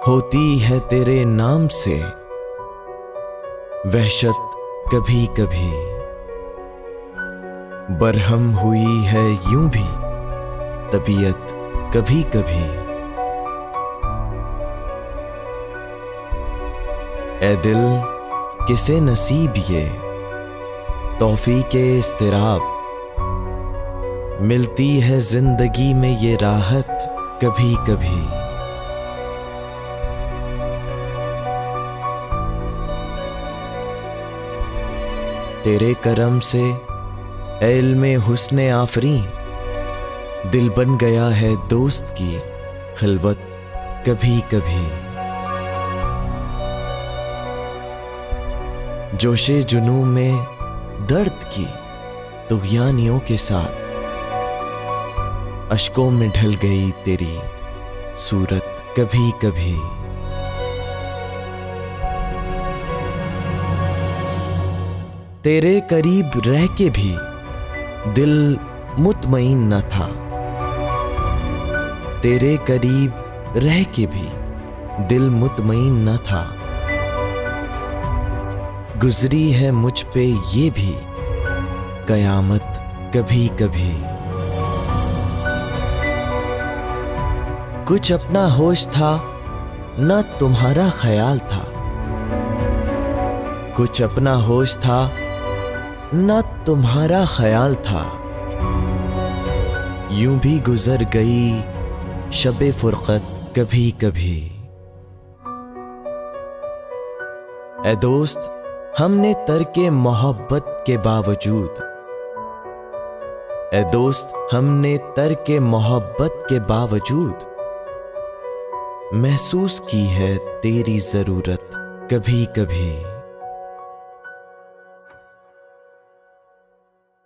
होती है तेरे नाम से वहशत कभी कभी, बरहम हुई है यूं भी तबीयत कभी कभी। ए दिल किसे नसीब ये तौफीके इस्तिराब, मिलती है जिंदगी में ये राहत कभी कभी। तेरे करम से ए इल्मे हुस्ने आफरी, दिल बन गया है दोस्त की खिलवत कभी कभी। जोशे जुनू में दर्द की तुग़यानियों के साथ, अश्कों में ढल गई तेरी सूरत कभी कभी। तेरे करीब रह के भी दिल मुतमईन न था, तेरे करीब रह के भी दिल मुतमईन न था। गुजरी है मुझ पे ये भी कयामत कभी कभी। कुछ अपना होश था न तुम्हारा ख्याल था, कुछ अपना होश था न तुम्हारा ख्याल था। यूं भी गुजर गई शबे फुरकत कभी कभी। ए दोस्त हमने तरके मोहब्बत के बावजूद, ए दोस्त हमने तरके मोहब्बत के बावजूद महसूस की है तेरी जरूरत कभी कभी।